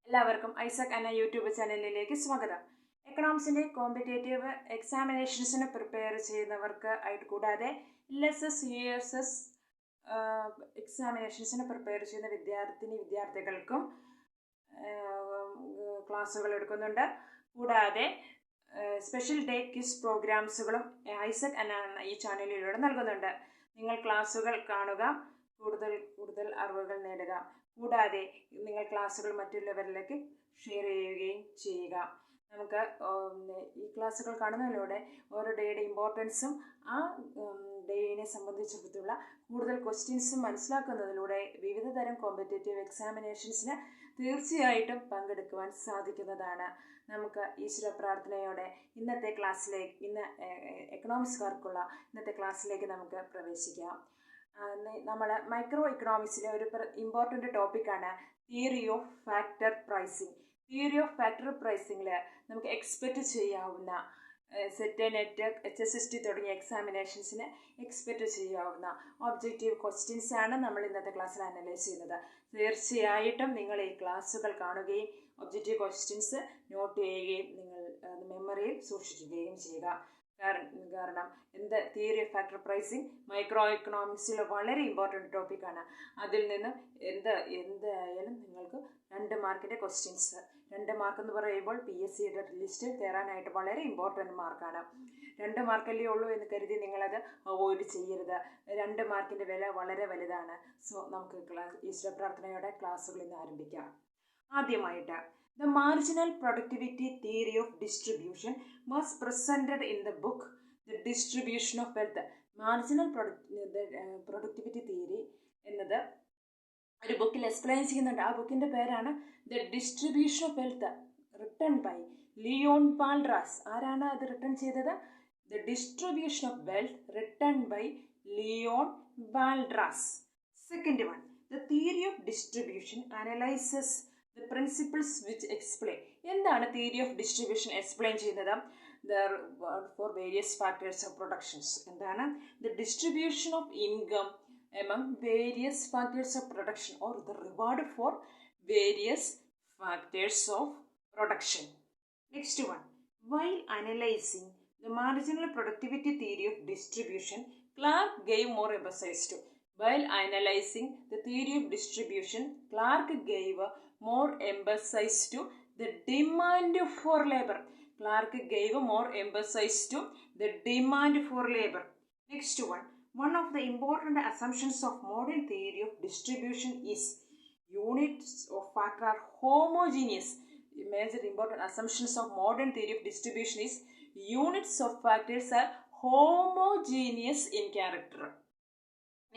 എല്ലാവർക്കും ഐസക് എന്ന യൂട്യൂബ് ചാനലിലേക്ക് സ്വാഗതം. എക്കണോമിക്സിൻ്റെ കോമ്പറ്റേറ്റീവ് എക്സാമിനേഷൻസിന് പ്രിപ്പയർ ചെയ്യുന്നവർക്ക് ആയിട്ട് കൂടാതെ LSS USS എക്സാമിനേഷൻസിന് പ്രിപ്പയർ ചെയ്യുന്ന വിദ്യാർത്ഥികൾക്കും ക്ലാസ്സുകൾ എടുക്കുന്നുണ്ട്. കൂടാതെ സ്പെഷ്യൽ ഡേ ക്വിസ് പ്രോഗ്രാംസുകളും ഐസക് എന്ന ഈ ചാനലിലൂടെ നൽകുന്നുണ്ട്. നിങ്ങൾ ക്ലാസ്സുകൾ കാണുക, കൂടുതൽ അറിവുകൾ നേടുക. കൂടാതെ നിങ്ങൾ ക്ലാസ്സുകൾ മറ്റുള്ളവരിലേക്ക് ഷെയർ ചെയ്യുകയും ചെയ്യുക. നമുക്ക് ഈ ക്ലാസ്സുകൾ കാണുന്നതിലൂടെ ഓരോ ഡേയുടെ ഇമ്പോർട്ടൻസും ആ ഡേയിനെ സംബന്ധിച്ചിടത്തുള്ള കൂടുതൽ ക്വസ്റ്റ്യൻസും മനസ്സിലാക്കുന്നതിലൂടെ വിവിധ തരം കോമ്പറ്റേറ്റീവ് എക്സാമിനേഷൻസിന് തീർച്ചയായിട്ടും പങ്കെടുക്കുവാൻ സാധിക്കുന്നതാണ്. നമുക്ക് ഈശ്വര പ്രാർത്ഥനയോടെ ഇന്ന് എക്കണോമിക്സുകാർക്കുള്ള ഇന്നത്തെ ക്ലാസ്സിലേക്ക് നമുക്ക് പ്രവേശിക്കാം. നമ്മൾ മൈക്രോ ഇക്കണോമിക്സിലെ ഒരു ഇമ്പോർട്ടൻ്റ് ടോപ്പിക്കാണ് theory of factor pricing. Theory of factor പ്രൈസിങ്ങിൽ നമുക്ക് എക്സ്പെക്റ്റ് ചെയ്യാവുന്ന സെറ്റ്, നെറ്റ്, HSST തുടങ്ങിയ എക്സാമിനേഷൻസിന് എക്സ്പെക്റ്റ് ചെയ്യാവുന്ന ഒബ്ജക്റ്റീവ് ക്വസ്റ്റ്യൻസ് ആണ് നമ്മൾ ഇന്നത്തെ ക്ലാസ്സിൽ അനലൈസ് ചെയ്യുന്നത്. തീർച്ചയായിട്ടും നിങ്ങൾ ഈ ക്ലാസ്സുകൾ കാണുകയും ഒബ്ജക്റ്റീവ് ക്വസ്റ്റ്യൻസ് നോട്ട് ചെയ്യുകയും നിങ്ങൾ മെമ്മറിയിൽ സൂക്ഷിക്കുകയും ചെയ്യുക. കാരണം theory of factor pricing micro ഇക്കണോമിക്സിൽ വളരെ ഇമ്പോർട്ടൻ്റ് ടോപ്പിക്കാണ്. അതിൽ നിന്ന് എന്തായാലും നിങ്ങൾക്ക് 2 മാർക്കിൻ്റെ ക്വസ്റ്റ്യൻസ്, 2 മാർക്ക് എന്ന് പറയുമ്പോൾ PSCയുടെ ലിസ്റ്റിൽ കയറാനായിട്ട് വളരെ ഇമ്പോർട്ടൻ്റ് മാർക്കാണ്. 2 മാർക്കല്ലേ ഉള്ളൂ എന്ന് കരുതി നിങ്ങളത് അവോയ്ഡ് ചെയ്യരുത്. 2 മാർക്കിൻ്റെ വില വളരെ വലുതാണ്. സോ നമുക്ക് ഈശ്വര പ്രാർത്ഥനയോടെ ക്ലാസ്സുകൾ ഇന്ന് ആരംഭിക്കാം. ആദ്യമായിട്ട് The marginal productivity theory of distribution was presented in the book The Distribution of Wealth. Marginal productivity theory എന്നത് ഒരു ബുക്കിൽ എക്സ്പ്ലെയിൻ ചെയ്യുന്നുണ്ട്. ആ ബുക്കിൻ്റെ പേരാണ് The Distribution of Wealth, written by Leon Walras. ആരാണ് അത് റിട്ടൺ ചെയ്തത്? The Distribution of Wealth, written by Leon Walras. Second one, The theory of distribution analyzes the principles which explain. എന്താണ് തിയറി ഓഫ് ഡിസ്ട്രിബ്യൂഷൻ എക്സ്പ്ലെയിൻ ചെയ്യുന്നത്? For various factors of productions. എന്താണ്? The distribution of income among various factors of production or the reward for various factors of production. Next one, while analyzing the marginal productivity theory of distribution, Clark gave more emphasis to. While analyzing the theory of distribution, Clark gave more emphasis to the demand for labor. Clark gave more emphasis to the demand for labor. Next one of the important assumptions of modern theory of distribution is units of factor are homogeneous. The major important assumptions of modern theory of distribution is units of factors are homogeneous in character.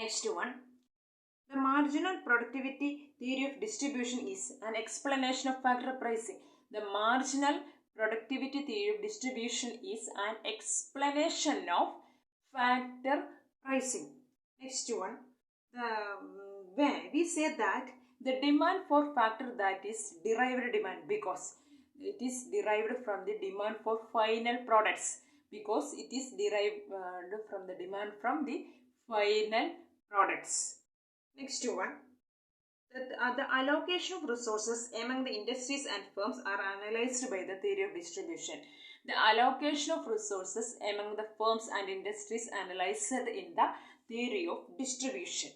Next one, the marginal productivity theory of distribution is an explanation of factor pricing. The marginal productivity theory of distribution is an explanation of factor pricing. Next one, we say that the demand for factor that is derived demand because it is derived from the demand for final products, because it is derived from the demand from the final products. Next one, the allocation of resources among the industries and firms are analyzed by the theory of distribution. The allocation of resources among the firms and industries analyzed in the theory of distribution.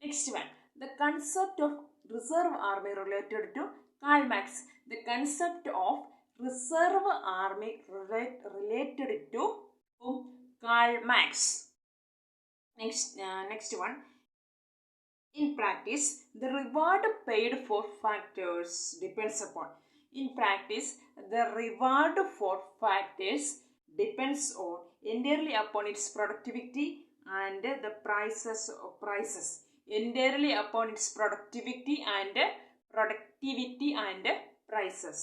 Next one, the concept of reserve army related to Karl Marx. The concept of reserve army related to Karl Marx. Next one, in practice, the reward paid for factors depends upon. In practice, the reward for factors depends on entirely upon its productivity and the prices. Entirely upon its productivity and prices.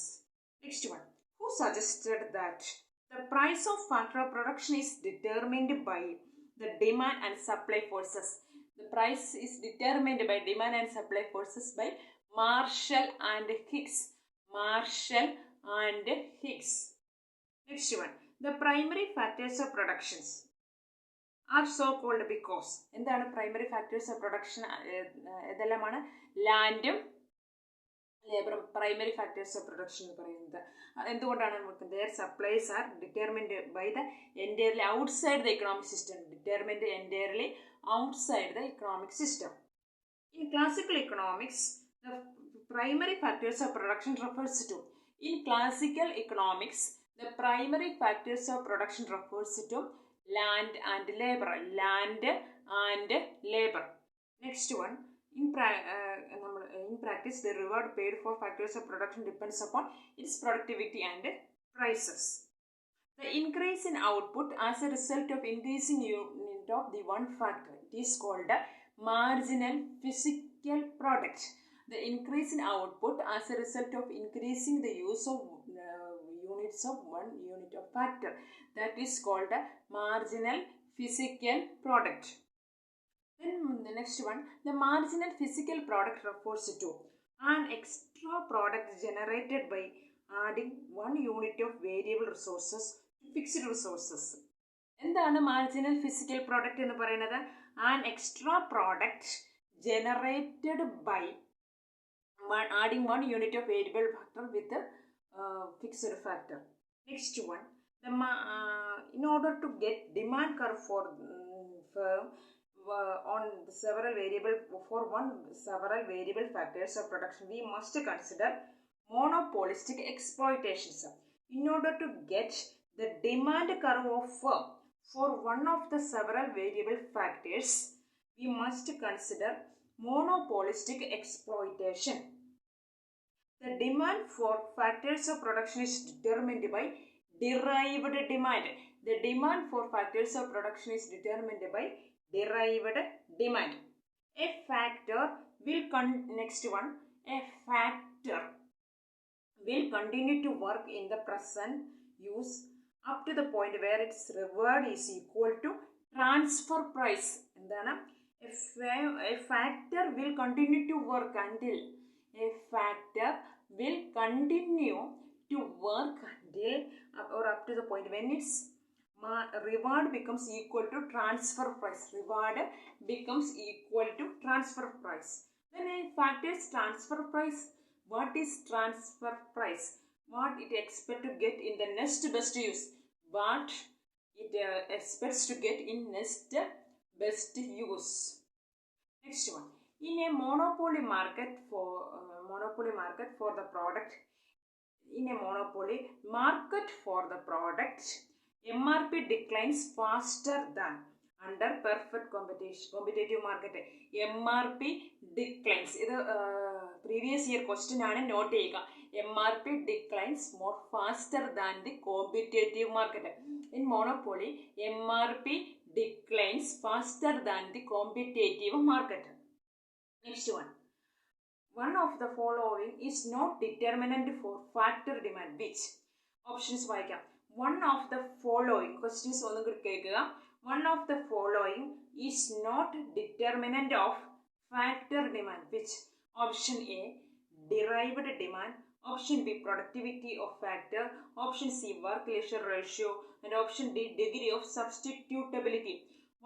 Next one, who suggested that the price of factor of production is determined by the demand and supply forces? The price is determined by demand and supply forces by Marshall and Hicks. Next one, the primary factors of productions are so called because. എന്താണ് primary factors of production? ഏതെല്ലാമാണ്? ലാൻഡും labour primary factors of production എന്ന് പറയുന്നത്. എന്തുകൊണ്ടാണ് നമുക്ക് their supplies are determined by the entirely outside the economic system. Determined entirely outside the economic system. In classical economics, the primary factors of production refers to. In classical economics, the primary factors of production refers to land and labor. Land and labor. Next one, in practice, the reward paid for factors of production depends upon its productivity and prices. The increase in output as a result of increasing unit of the one factor, it is called a marginal physical product. The increase in output as a result of increasing the use of units of one unit of factor, that is called a marginal physical product. Then the next one, the marginal physical product refers to an extra product generated by adding one unit of variable resources to fixed resources. എന്താണ് marginal physical product എന്ന് പറയുന്നത്? An extra product generated by adding one unit of variable factor with a fixed factor. Next one, in order to get demand curve for on several variable factors of production, we must consider monopolistic exploitations. In order to get the demand curve of for one of the several variable factors, we must consider monopolistic exploitation. The demand for factors of production is determined by derived demand. The demand for factors of production is determined by derived demand. A factor will continue to work in the present use up to the point where its reward is equal to transfer price. എന്താണ്? A factor will continue to work until or up to the point when its reward becomes equal to transfer price. Reward becomes equal to transfer price. Then a factor's transfer price. What is transfer price? What it expects to get in the next best use. What it expects to get in next best use. Next one. In a monopoly market for the product, MRP declines faster than under perfect competitive market. MRP declines. ഇത് previous year question ആണ്, not ചെയ്യുക. MRP declines more faster than the competitive market. In monopoly, MRP declines faster than the competitive market. Next one. One of the following is not determinant for factor demand. Which? Options വായിക്കാം. One of the following, questions ഒന്നും കൂടി കേൾക്കുക. One of the following is not determinant of factor demand. Which? Option A, derived demand. Option B, productivity of factor. Option C, work-leisure ratio. And option D, degree of substitutability.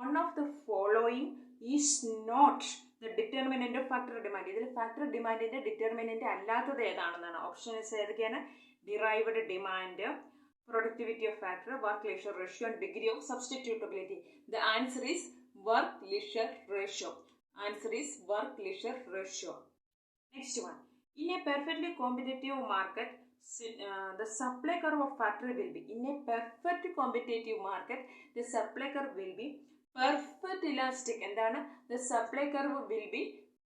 One of the following is not the determinant of factor demand. ഇതിൽ factor demandന്റെ determinant അല്ലാത്തത് ഏതാണെന്നാണ്. Options ഏതൊക്കെയാണ്? derived demand, productivity of factor, work-leisure ratio, and degree of substitutability. The answer is work-leisure ratio. Answer is work-leisure ratio. Next one. In a perfectly competitive market, the supply curve of factor will be, in a perfect competitive market, the supply curve will be perfect elastic. എന്താണ്? The supply curve will be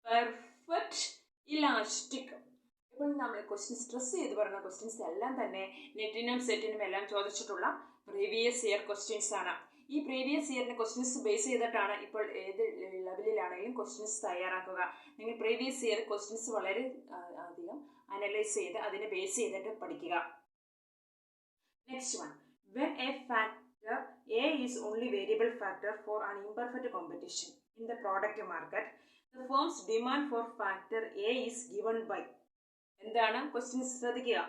perfect elastic. ഇപ്പോൾ നമ്മൾ question stress ചെയ്ത് പറയുന്ന questions എല്ലാം തന്നെ നെറ്റിനും സെറ്റിനും എല്ലാം ചോദിച്ചിട്ടുള്ള previous year questions ആണ്. ഈ പ്രീവിയസ് ഇയറിൻ്റെ ക്വസ്റ്റ്യൻസ് ബേസ് ചെയ്തിട്ടാണ് ഇപ്പോൾ ഏത് ലെവലിലാണെങ്കിലും ക്വസ്റ്റ്യൻസ് തയ്യാറാക്കുക. നിങ്ങൾ പ്രീവിയസ് ഇയർ ക്വസ്റ്റ്യൻസ് വളരെ അധികം അനലൈസ് ചെയ്ത് അതിനെ ബേസ് ചെയ്തിട്ട് പഠിക്കുക. Next one. When A factor A is only variable factor for an imperfect competition in the product market, the firm's demand for factor A is given by. എന്താണ്? Questions ശ്രദ്ധിക്കുക.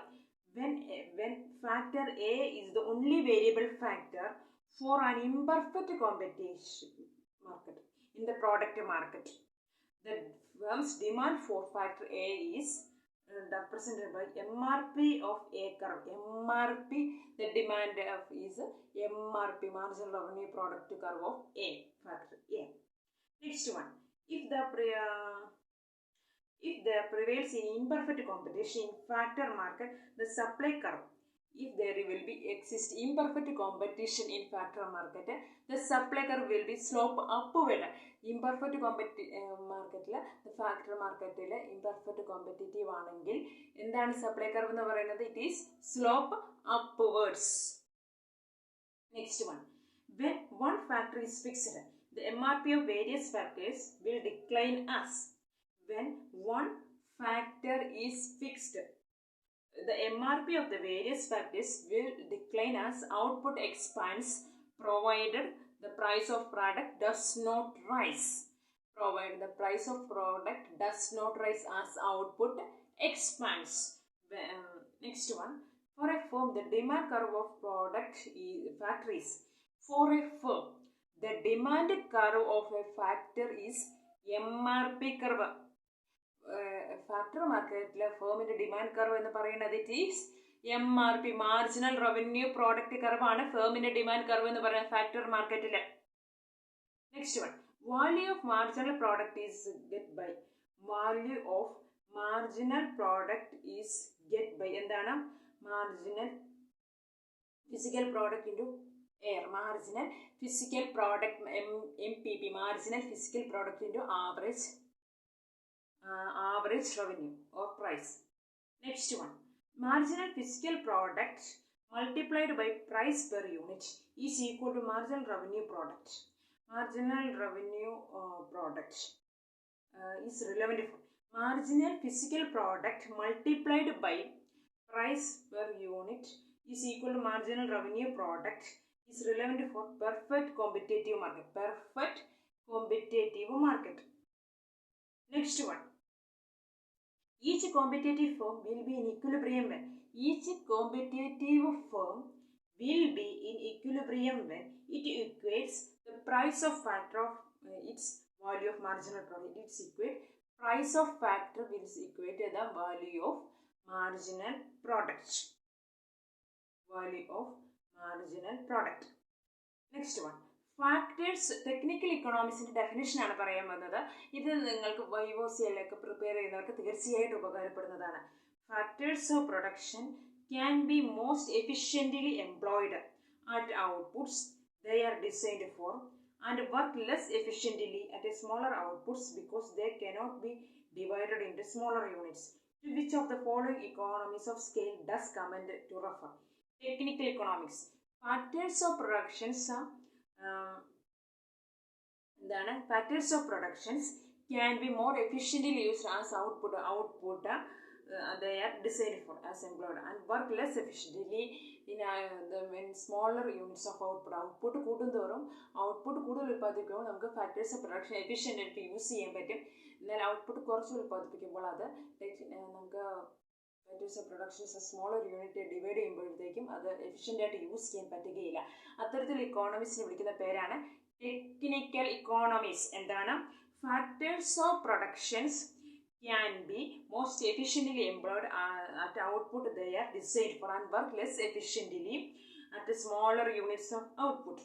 When factor A is the only variable factor for an imperfect competition market in the product market, the firm's demand for factor A is represented by MRP of A curve. MRP, the demand of is MRP, marginal revenue product curve of A, factor A. Next one, if there prevails in imperfect competition in factor market, the supply curve. If there will be exist imperfect competition in factor market, the supply curve will be slope upward. Imperfect market, the factor market imperfect competitive ആണെങ്കിൽ എന്താണ് supply curve എന്ന് പറയുന്നത്? It is slope upwards. Next one, when one factor is fixed, the MRP of various factors will decline as. When one factor is fixed, the MRP of the various factors will decline as output expands, provided the price of product does not rise. Provided the price of product does not rise as output expands. Next one, for a firm, the demand curve of product factories. For a firm, the demand curve of a factor is MRP curve. Factor market firm in the demand curve എന്ന് പറയുന്നത് it is MRP, marginal revenue product curve ആണ് firm in the demand curve എന്ന് പറയുന്നത് factor market. Next one, value of marginal product is get by. Value of marginal product is get by എന്താണ്? Marginal physical product into air. Marginal physical product MPP, marginal physical product into average revenue or price. Next one, marginal physical product multiplied by price per unit is equal to marginal revenue product. Marginal revenue product is relevant for marginal physical product multiplied by price per unit is equal to marginal revenue product is relevant for perfect competitive market. Perfect competitive market. Next one, each competitive firm will be in equilibrium when. Each competitive firm will be in equilibrium when it equates the price of factor of its value of marginal product. It's equate price of factor will equate the value of marginal product. Value of marginal product. Next one, factors. Technical economics definition ആണ് പറയാൻ വന്നത്. ഇത് നിങ്ങൾക്ക് YOCLൊക്കെ prepare ചെയ്യുന്നവർക്ക് തീർച്ചയായിട്ടും ഉപകാരപ്പെടുന്നതാണ്. Factors of production can be most efficiently employed at outputs they are designed for and work less efficiently at a smaller outputs because they cannot be divided into smaller units. To which of the following economies of scale does comment to refer? Technical economics. Factors of productions factors of productions can be more efficiently used as output they are designed for as employed and work less efficiently in smaller units of output കൂടുന്തോറും output കൂടുതൽ ഉൽപ്പാദിപ്പിക്കുമ്പോൾ നമുക്ക് factors of production efficient ആയിട്ട് use ചെയ്യാൻ പറ്റും. എന്നാൽ output കുറച്ച് ഉൽപ്പാദിപ്പിക്കുമ്പോൾ അത് നമുക്ക് factors of productions smaller unit divide ചെയ്യുമ്പോഴത്തേക്കും അത് എഫിഷ്യൻ്റ് ആയിട്ട് യൂസ് ചെയ്യാൻ പറ്റുകയില്ല. അത്തരത്തിൽ ഇക്കോണമിക്സിനെ വിളിക്കുന്ന പേരാണ് ടെക്നിക്കൽ ഇക്കോണമിക്സ്. എന്താണ്? Factors of productions can be most efficiently employed at output they are designed for and work less efficiently at the smaller units of output.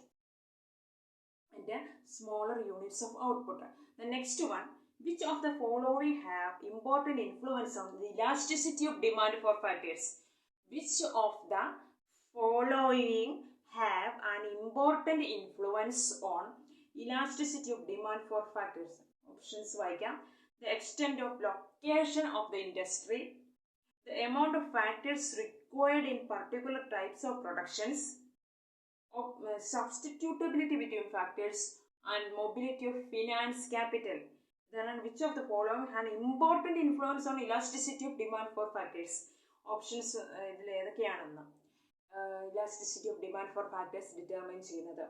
And the smaller units of output. The next one, which of the following have important influence on the elasticity of demand for factors? Which of the following have an important influence on elasticity of demand for factors? Options വായിക്കാം. The extent of location of the industry, the amount of factors required in particular types of productions, of substitutability between factors, and mobility of finance capital. Then which of the following had important influence on elasticity of demand for factors? Options ഏതൊക്കെയാണെന്ന് elasticity of demand for factors determine ചെയ്യുന്നത്.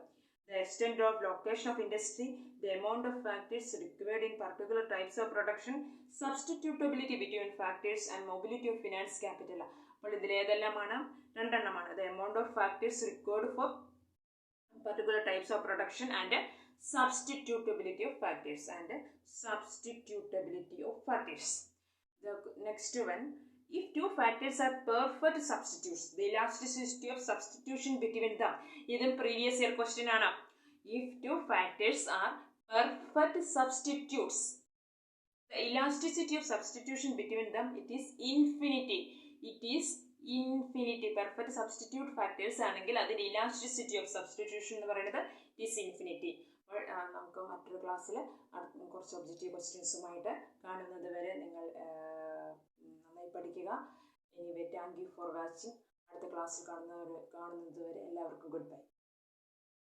The extent of location of industry, the amount of factors required in particular types of production, substitutability between factors and mobility of finance capital. അപ്പോൾ ഇതിൽ ഏതെല്ലാമാണ്? രണ്ടെണ്ണമാണ്. The amount of factors required for particular types of production and substitutability of factors The next one, if two factors are perfect substitutes, the elasticity of substitution between them. This previous year question ആണ്. If two factors are perfect substitutes, the elasticity of substitution between them, it is infinity. It is infinity. Perfect substitute factors ആണെങ്കിൽ അതിന്റെ elasticity of substitution എന്ന് പറയുന്നത് it is infinity. അപ്പോൾ നമുക്ക് മറ്റൊരു ക്ലാസ്സിൽ കുറച്ച് ഒബ്ജക്റ്റീവ് ക്വസ്റ്റ്യൻസുമായിട്ട് കാണുന്നത് വരെ നിങ്ങൾ നന്നായി പഠിക്കുക. Anyway thank you for watching. അടുത്ത ക്ലാസ്സിൽ കാണുന്നത് വരെ എല്ലാവർക്കും ഗുഡ് ബൈ.